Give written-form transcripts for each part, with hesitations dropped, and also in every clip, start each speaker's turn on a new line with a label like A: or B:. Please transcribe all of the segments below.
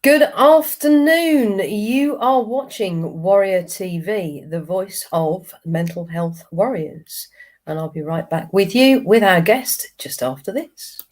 A: Good afternoon. You are watching Warrior TV, the voice of mental health warriors. And I'll be right back with you with our guest just after this.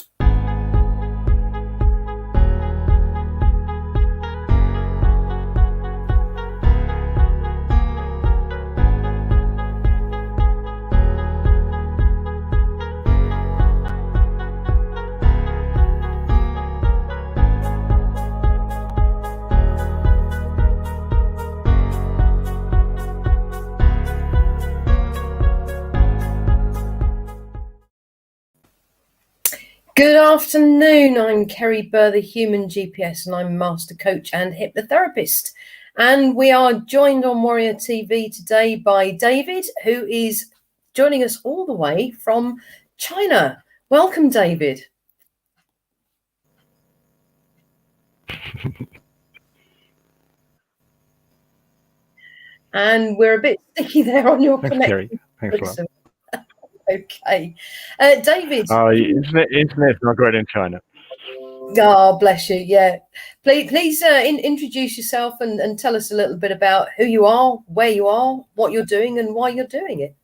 A: Good afternoon. I'm Kerry, Burr, the Human GPS, and I'm Master Coach and Hypnotherapist. And we are joined on Warrior TV today by David, who is joining us all the way from China. Welcome, David. And we're a bit sticky there on your connection.
B: Kerry. Thanks a lot.
A: Okay. David.
B: Internet's not great in China.
A: Oh, bless you. Yeah. Please introduce yourself and tell us a little bit about who you are, where you are, what you're doing, and why you're doing it.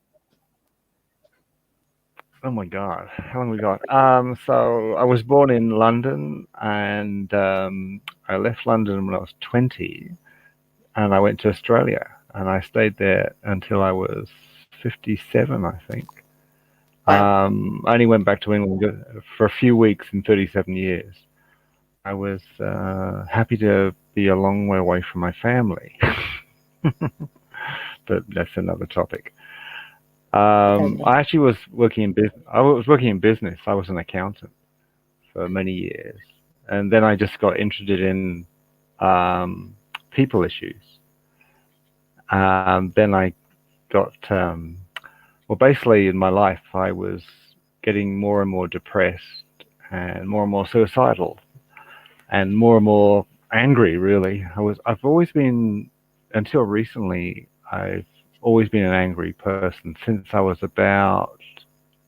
B: Oh my God, how long we got? So I was born in London, and I left London when I was 20, and I went to Australia, and I stayed there until I was 57, I think. I only went back to England for a few weeks in 37 years. I was happy to be a long way away from my family, but that's another topic. I actually was working in business. I was an accountant for many years, and then I just got interested in people issues. Then I got basically in my life, I was getting more and more depressed, and more suicidal, and more angry. Really, I've always been, until recently, I've always been an angry person since I was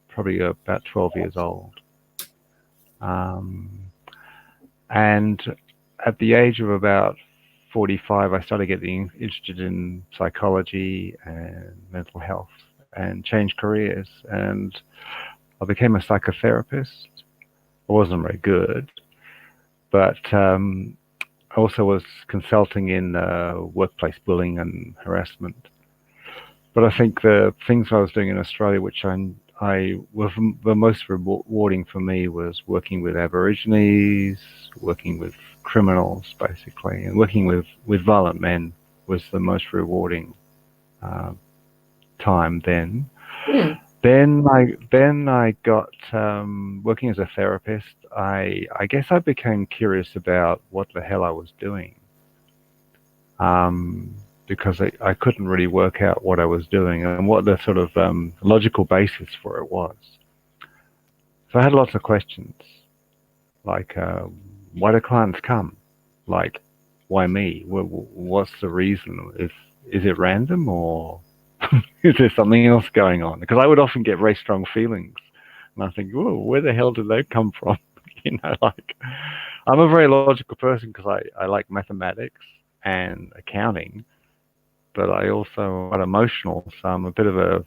B: probably about 12 years old. And at the age of about 45, I started getting interested in psychology and mental health and changed careers. And I became a psychotherapist. I wasn't very good, but I also was consulting in workplace bullying and harassment. But I think the things I was doing in Australia, which I was the most rewarding for me, was working with Aborigines, working with criminals, basically, and working with violent men was the most rewarding time then.
A: Mm.
B: Then I got working as a therapist. I guess I became curious about what the hell I was doing. Because I couldn't really work out what I was doing and what the sort of logical basis for it was. So I had lots of questions, like why do clients come? Like, why me? What's the reason? Is it random, or is there something else going on? Because I would often get very strong feelings, and I think, whoa, where the hell did they come from? Like, I'm a very logical person because I like mathematics and accounting. But I also am emotional, so I'm a bit of a.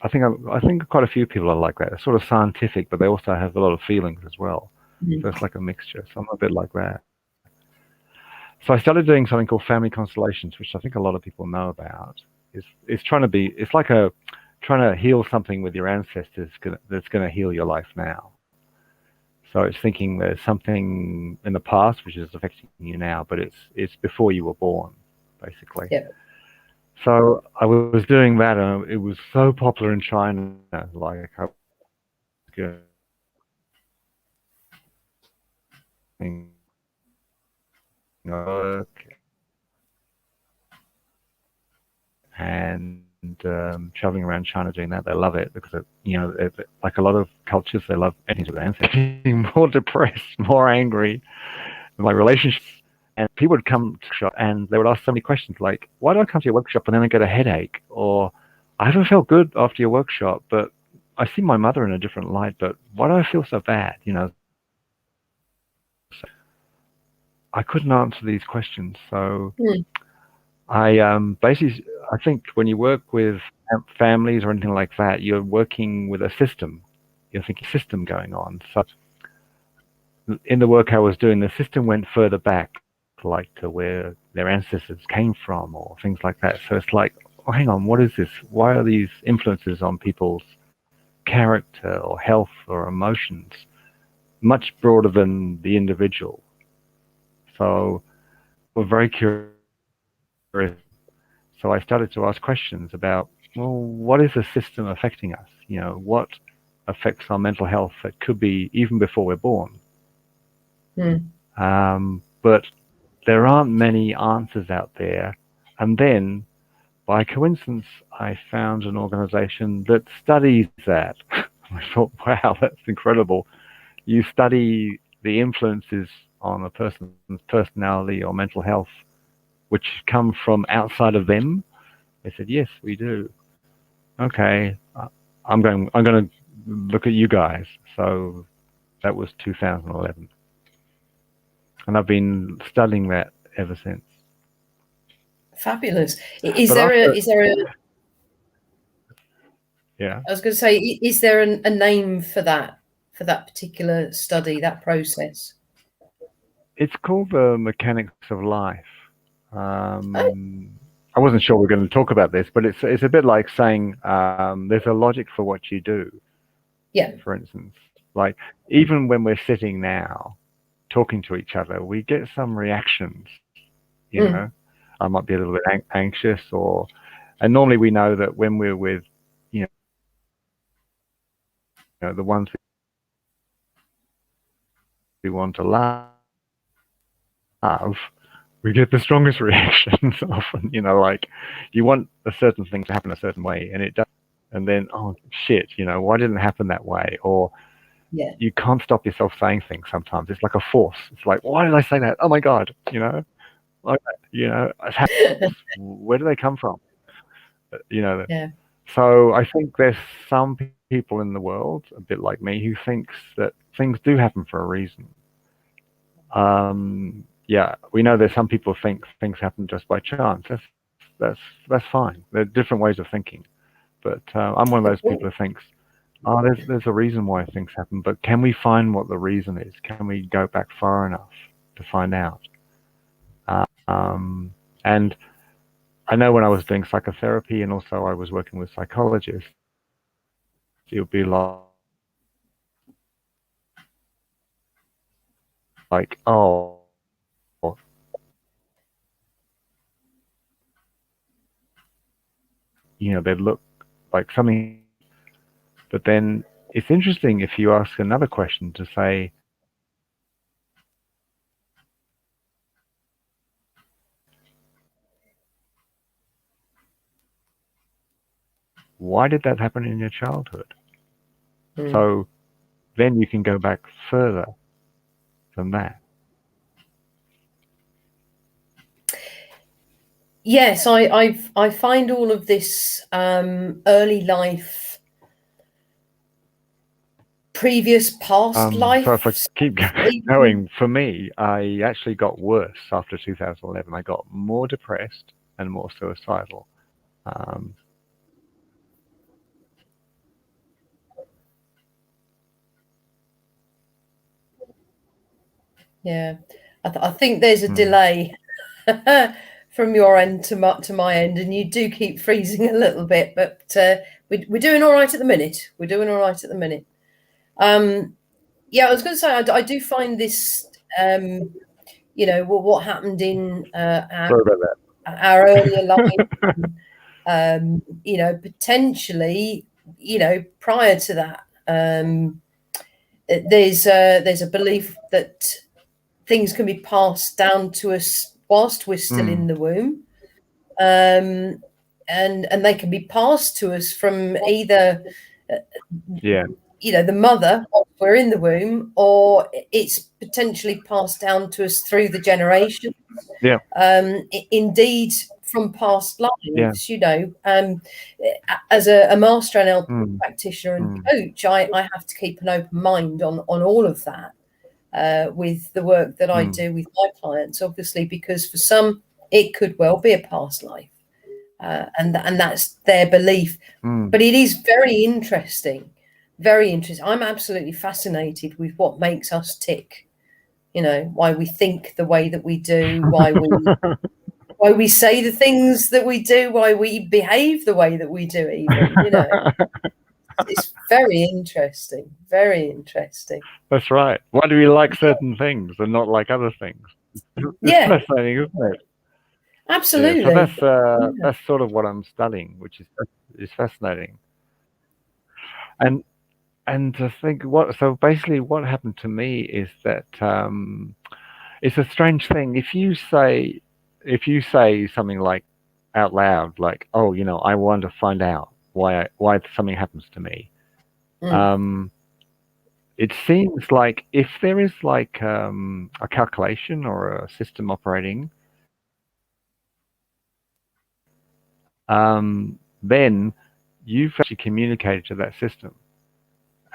B: I think quite a few people are like that. They're sort of scientific, but they also have a lot of feelings as well. Mm-hmm. So it's like a mixture. So I'm a bit like that. So I started doing something called family constellations, which I think a lot of people know about. It's trying to heal something with your ancestors that's going to heal your life now. So it's thinking there's something in the past which is affecting you now, but it's before you were born, basically.
A: Yeah.
B: So I was doing that, and it was so popular in China. Like, I was going work and traveling around China doing that. They love it because, like a lot of cultures, they love anything to their ancestors. Being more depressed, more angry, my relationships. And people would come to shop and they would ask so many questions like, why do I come to your workshop and then I get a headache? Or, I haven't felt good after your workshop, but I see my mother in a different light, but why do I feel so bad? I couldn't answer these questions. So
A: Mm.
B: basically, I think when you work with families or anything like that, you're working with a system. You're thinking system going on. So in the work I was doing, the system went further back, like to where their ancestors came from or things like that. So it's like, oh, hang on, what is this? Why are these influences on people's character or health or emotions much broader than the individual? So we're very curious. So I started to ask questions about, well, what is the system affecting us? You know, what affects our mental health that could be even before we're born? But there aren't many answers out there. And then, by coincidence, I found an organization that studies that. I thought, wow, that's incredible. You study the influences on a person's personality or mental health which come from outside of them? They said, yes, we do. Okay, I'm going to look at you guys. So that was 2011. And I've been studying that ever since.
A: Fabulous. Is there a
B: yeah.
A: I was going to say, is there a name for that particular study, that process?
B: It's called the mechanics of life.
A: Oh,
B: I wasn't sure we were going to talk about this, but it's a bit like saying there's a logic for what you do.
A: yeah.
B: For instance, like even when we're sitting now talking to each other, we get some reactions. You know, I might be a little bit anxious, and normally we know that when we're with, you know, the ones we want to love, we get the strongest reactions often. You know, like you want a certain thing to happen a certain way, and it does, and then oh shit, you know, why didn't it happen that way? Or you can't stop yourself saying things sometimes. It's like a force. It's like, why did I say that? Oh my god, you know, like, you know, where do they come from? You know.
A: Yeah.
B: So I think there's some people in the world, a bit like me, who thinks that things do happen for a reason. Yeah, we know there's some people think things happen just by chance. That's fine. There are different ways of thinking, but I'm one of those people who thinks, oh, there's a reason why things happen, but can we find what the reason is? Can we go back far enough to find out? And I know when I was doing psychotherapy and also I was working with psychologists, it would be like, oh, you know, they'd look like something. But then it's interesting if you ask another question to say, why did that happen in your childhood? So then you can go back further than that.
A: Yes, I find all of this early life, previous past life.
B: So if I keep going, for me, I actually got worse after 2011. I got more depressed and more suicidal.
A: Yeah, I think there's a delay from your end to my end, and you do keep freezing a little bit, but we're doing all right at the minute. We're doing all right at the minute. Yeah, I was going to say I do find this, you know, what happened in
B: Sorry about that.
A: our earlier life, you know, potentially, you know, prior to that, there's a belief that things can be passed down to us whilst we're still in the womb, and they can be passed to us from either you know, the mother whilst we're in the womb, or it's potentially passed down to us through the generations. Indeed, from past lives, you know, as a master NLP practitioner and coach, I have to keep an open mind on all of that. with the work that I do with my clients, obviously, because for some it could well be a past life, and that's their belief. But it is very interesting, very interesting. I'm absolutely fascinated with what makes us tick. You know, why we think the way that we do, why we say the things that we do, why we behave the way that we do, even, you know. It's very interesting, very interesting.
B: That's right. Why do we like certain things and not like other things? It's fascinating, isn't it?
A: Absolutely.
B: Yeah, so that's sort of what I'm studying, which is fascinating. And I think so basically what happened to me is that it's a strange thing. If you say something like out loud, like, oh, you know, I want to find out why something happens to me. It seems like if there is like a calculation or a system operating, then you've actually communicated to that system.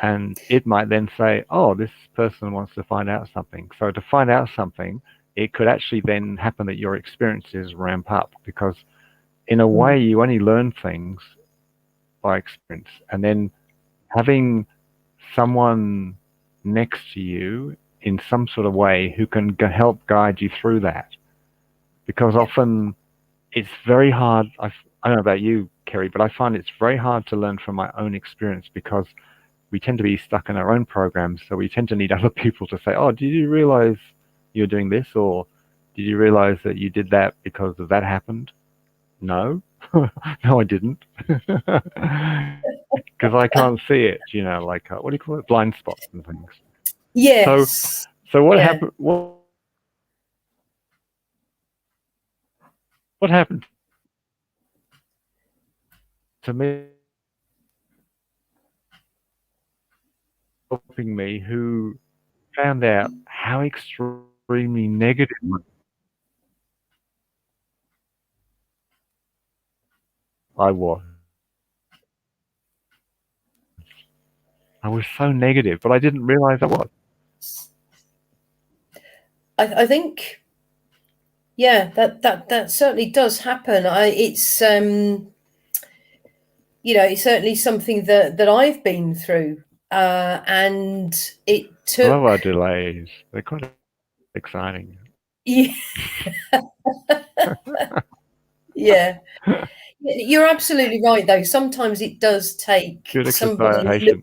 B: And it might then say, oh, this person wants to find out something. So to find out something, it could actually then happen that your experiences ramp up, because in a way you only learn things by experience. And then having someone next to you in some sort of way who can help guide you through that. Because often it's very hard. I don't know about you, Kerry, but I find it's very hard to learn from my own experience, because we tend to be stuck in our own programs. So we tend to need other people to say, oh, did you realize you're doing this? Or did you realize that you did that because of that happened? No, no, I didn't. Because I can't see it, you know, like, what do you call it? Blind spots and things.
A: Yes.
B: So what happened? What happened to me? Helping me, who found out how extremely negative I was. I was so negative, but I didn't realize I was.
A: I think, yeah, that certainly does happen. It's you know, it's certainly something that I've been through, and it took.
B: I love our delays. They're quite exciting.
A: Yeah. Yeah. You're absolutely right, though. Sometimes it does take
B: Good
A: somebody.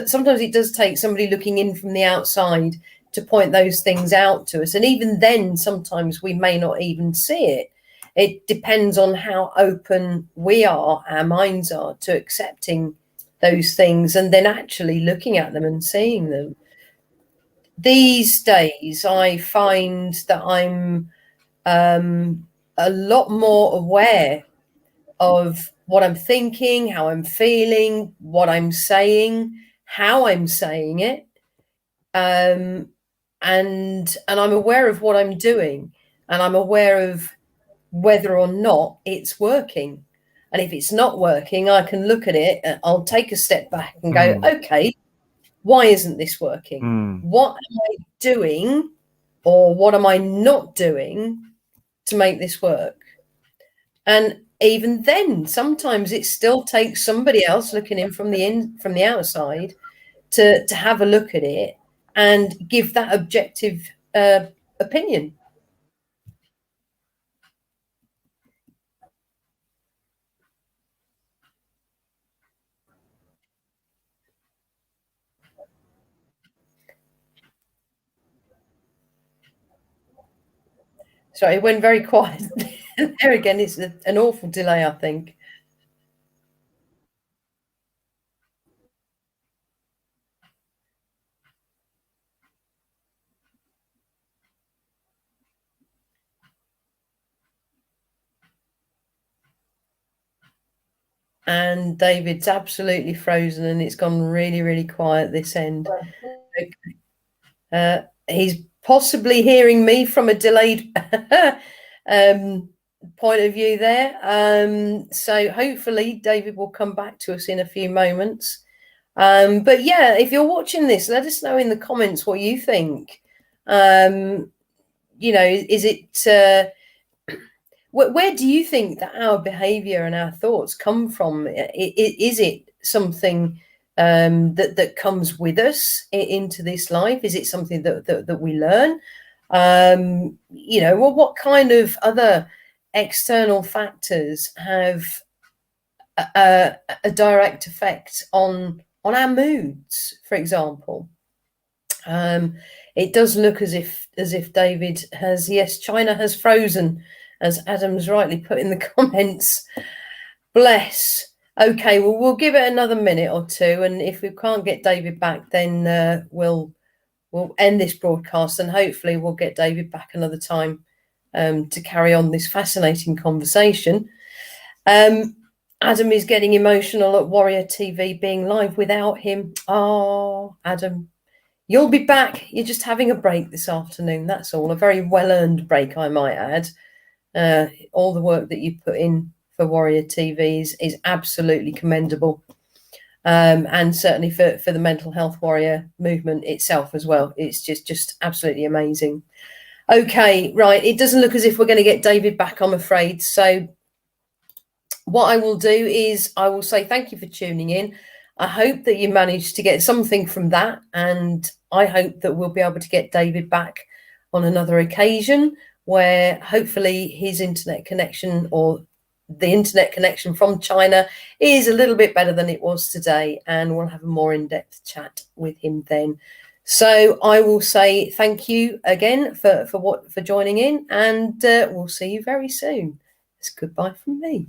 A: Sometimes it does take somebody looking in from the outside to point those things out to us, and even then, sometimes we may not even see it. It depends on how open our minds are to accepting those things, and then actually looking at them and seeing them. These days, I find that I'm a lot more aware of what I'm thinking, how I'm feeling, what I'm saying, how I'm saying it, and I'm aware of what I'm doing, and I'm aware of whether or not it's working. And if it's not working, I can look at it, and I'll take a step back and go, okay, why isn't this working? What am I doing, or what am I not doing to make this work? And even then, sometimes it still takes somebody else looking in from the outside to have a look at it and give that objective opinion. Sorry, it went very quiet. There again, it's an awful delay, I think. And David's absolutely frozen, and it's gone really, really quiet this end. He's possibly hearing me from a delayed point of view there. So hopefully David will come back to us in a few moments. But yeah, if you're watching this, let us know in the comments what you think. Is it where do you think that our behavior and our thoughts come from? Is it something that comes with us into this life? Is it something that we learn? What kind of other external factors have a direct effect on our moods, for example? It does look as if David has, yes, China has frozen, as Adam's rightly put in the comments. Bless. Okay, well, we'll give it another minute or two, and if we can't get David back, then we'll end this broadcast, and hopefully we'll get David back another time to carry on this fascinating conversation. Adam is getting emotional at Warrior TV being live without him. Oh, Adam, you'll be back. You're just having a break this afternoon. That's all. A very well-earned break, I might add. All the work that you put in for Warrior TV is absolutely commendable. And certainly for the mental health warrior movement itself as well. It's just absolutely amazing. Okay, right. It doesn't look as if we're going to get David back, I'm afraid. So what I will do is I will say thank you for tuning in. I hope that you managed to get something from that, and I hope that we'll be able to get David back on another occasion where hopefully his internet connection, or the internet connection from China, is a little bit better than it was today, and we'll have a more in-depth chat with him then. So I will say thank you again for joining in, and we'll see you very soon. It's goodbye from me.